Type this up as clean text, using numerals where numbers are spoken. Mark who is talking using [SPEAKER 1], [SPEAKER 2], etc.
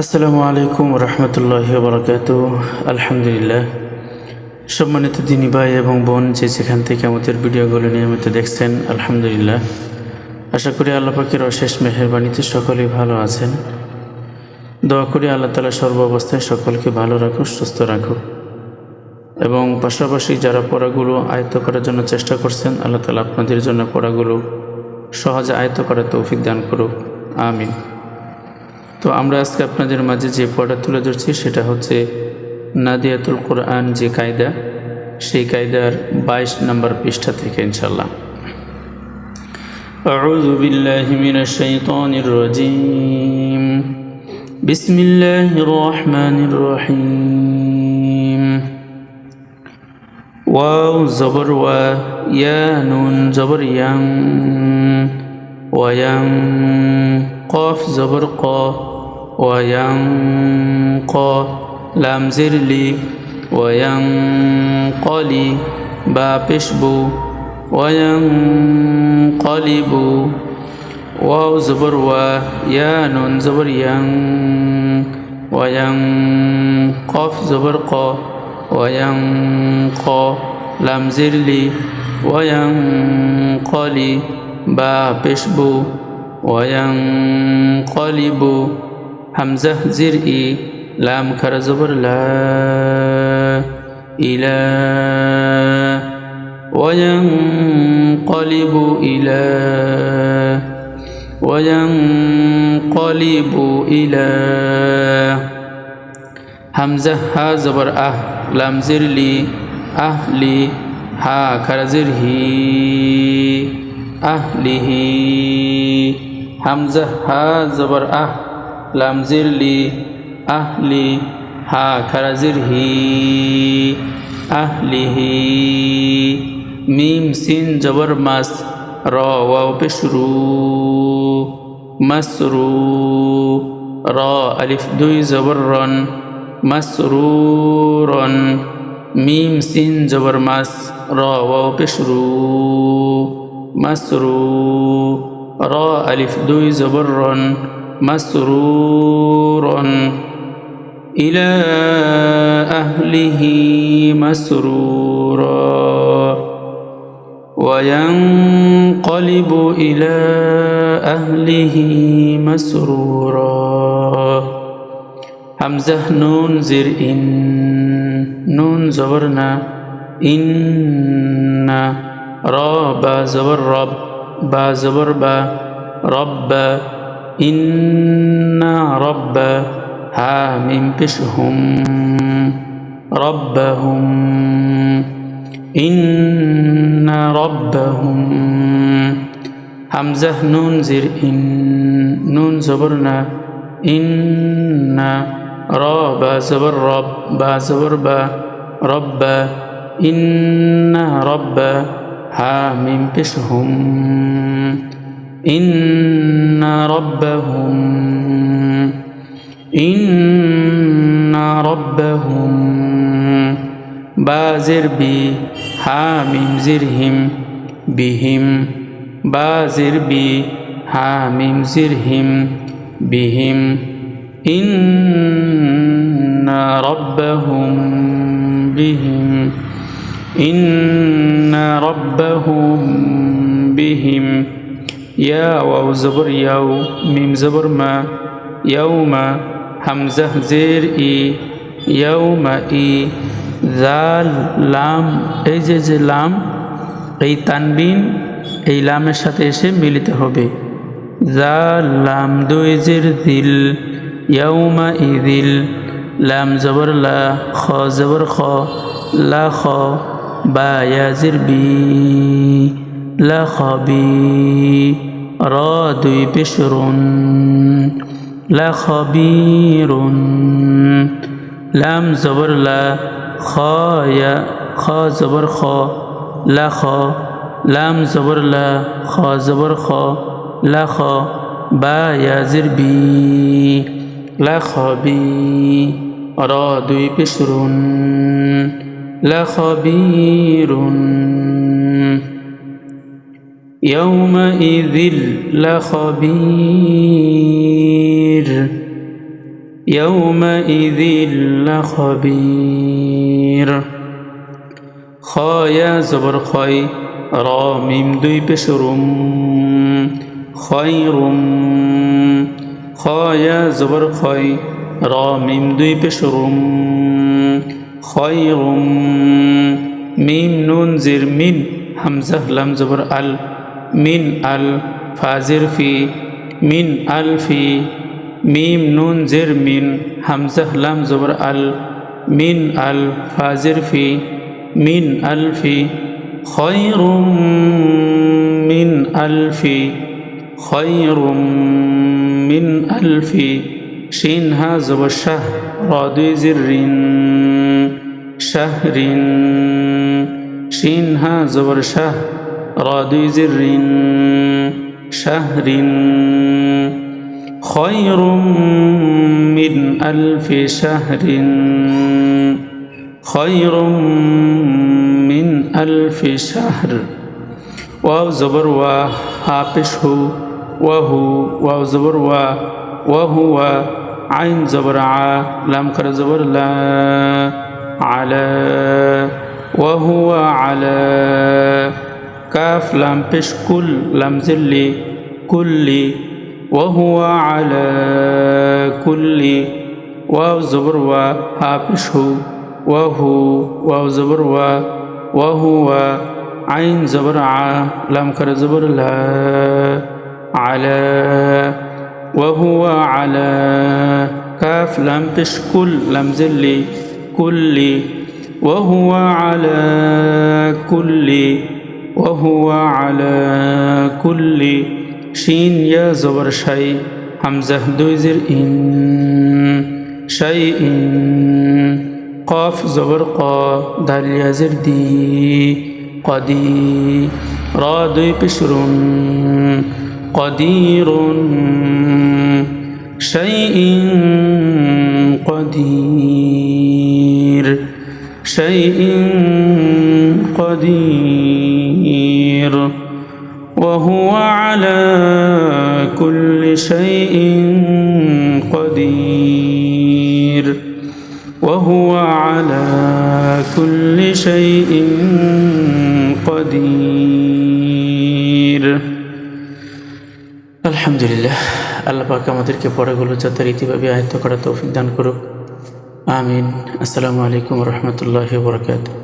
[SPEAKER 1] আসসালামু আলাইকুম রহমতুল্লাহি বারাকাতুহু। আলহামদুলিল্লাহ। সম্মানিত দিনী ভাই এবং বোন, যে যেখান থেকে আমাদের ভিডিওগুলো নিয়মিত দেখছেন, আলহামদুলিল্লাহ। আশা করি আল্লাহ পাকের অশেষ মেহেরবানিতে সকলেই ভালো আছেন। দোয়া করি আল্লাহ তাআলা সর্ব অবস্থায় সকলকে ভালো রাখুক, সুস্থ রাখুক এবং পাশাপাশি যারা পড়াগুলো আয়ত্ত করার জন্য চেষ্টা করছেন, আল্লাহ তাআলা আপনাদের জন্য পড়াগুলো সহজে আয়ত্ত করার তৌফিক দান করুক, আমিন। তো আমরা আজকে আপনাদের মাঝে যে পড়া তুলে ধরছি সেটা হচ্ছে নাদিয়াতুল কোরআন যে কায়দা, সেই কায়দার 22 নম্বর পৃষ্ঠা থেকে ইনশাআল্লাহ। আউযু বিল্লাহি মিনাশ শাইতানির রাজীম। বিসমিল্লাহির রহমানির রহিম। ওয়াও জবর ওয়া, ইয়া নুন জবর ইয়াং, ওয়ায়াং, কফ জবর ক, ওয়ায়াং ক, লাম জের লি, ওয়ায়াং কলি, বা পেশবু, ওয়ায়াং কলিবু। ওয়াও জবর ওয়া, ইয়া নুন জবর ইয়াং, ওয়ায়াং, কফ জবর ক, ওয়ায়াং ক, লাম জের লি, ওয়ায়াং কলি, বা পেশবু, ওয়ায়াং কলিবু। হামজা জির ই, লাম খারা জবর লা, ইলা, ওয়ায়াং কলিবু ইলা, ওয়ায়াং কলিবু ইলা। হামজা হা জবর আহ, লাম জির লি, আহলি, হা খারা জির হি, আহলিহি। হামজা হা জবর আহ, লাম জির লি, আহলি, হা খারা জির হি, আহলিহি। মিম সিন জবর মাস, র ওয়াও পেশরু, মাসরু। র আলিফ দুই জবর রন, মাসরুরন। মিম সিন জবর মাস, র ওয়াও পেশরু, মাসরু। র আলিফ দুই জবর রন, মাসরুরন। ইলা আহলিহি মাসরুরা, ওয়ায়ানকলিবু ইলা আহলিহি মাসরুরা। হামজা নুন জির ইন, নুন জবর না, ইন্না। র বা জবর রব, বা জবর বা, রব্বা, ইন্না রব্বা। হা মিম পেশ হুম, রব্বাহুম, ইন্না রব্বাহুম। হামজা নুন জির ইন, নুন জবর না, ইন্না। র বা জবর রব, বা জবর বা, রব্বা, ইন্না রব্বা। হা মিম পেশ হুম, ইন্না রব্বাহুম, ইন্না রব্বাহুম। বা জের বি, হা মিম জির হিম, বিহিম। বা জের বি, হা মিম জির হিম, বিহিম। ইন্না রব্বাহুম বিহিম, ইন্না রব্বাহুম বিহিম। ইয়া ওয়াও জবর ইয়াও, মিম জবর মা, ইয়াউমা। হামজা জের ই, ইয়াউমা ই। জাল লাম, এই যে লাম, এই তানবিন এই লামের সাথে এসে মিলিত হবে। জাল লাম দুই জের দিল, ইয়াউমা ইদিল। লাম জবর লা, খ জবর খ, লা খ। বা ইয়া জির বি, লা খবি। র দুই পেশ রুন, লা খবিরুন। লাম জবর লা, খ ইয়া, খ জবর খ, লা খ। লাম জবর লা, খ জবর খ, লা খ। বা ইয়া জির বি, লা খবি। র দুই পেশ রুন, লা খবিরুন। يومئذ لخبير يومئذ لخبير خايا زبر خي را ميم দুই পেশ রুম খয়রুম خايا زبر خي را ميم দুই পেশ রুম খয়রুম মিম নুন জির মিন হামজা লাম জবর আল মিন আল ফাজির ফি মিন আল ফি মিম নুন জির মিন হামজা লাম জবর আল মিন আল ফাজির ফি মিন আল ফি খয়রুম মিন আল ফি খয়রুম মিন আল ফি শিন হা জবর শাহ রা দুই জির রিন শাহরিন শিন হা জবর শাহ রা দুই জির রিন শাহরিন খয়রুম মিন আলফি শাহরিন খয়রুম মিন আলফি শাহর ওয়াও জবর ওয়া হা পেশ হু ওয়াহু ওয়াও জবর ওয়া ওয়াহুয়া আইন জবর আ লাম কর জবর লা আলা ওয়াহুয়া আলা কাফ লাম পেশ কুল লাম জিল্লি কুল্লি ওয়াহুয়া আলা কুল্লি ওয়াও জবর ওয়া হা পেশ হু ওয়াহু ওয়াও জবর ওয়া ওয়াহুয়া আইন জবর আ লাম কর জবর লা আলা ওয়াহুয়া আলা কাফ লাম পেশ কুল লাম জিল্লি কুল্লি ওয়াহুয়া আলা কুল্লি ওয়াহুয়া আলা কুল্লি শিন ইয়া জবর শাই হামজা দুই জির ইন শাই ইন কফ জবর ক দাল ইয়া জির দি কদি রা দুই পেশ রুন কদিরুন শাইইন কদির শাইইন কদির وهو على كل شيء قدير وهو على كل شيء قدير আলহামদুলিল্লাহ আল্লাহ পাক আমাদেরকে পড়াগুলো যথারীতিভাবে আয়ত্ত করার তৌফিক দান করুক আমিন আসসালামু আলাইকুম ওয়া রাহমাতুল্লাহি ওয়া বারাকাতুহু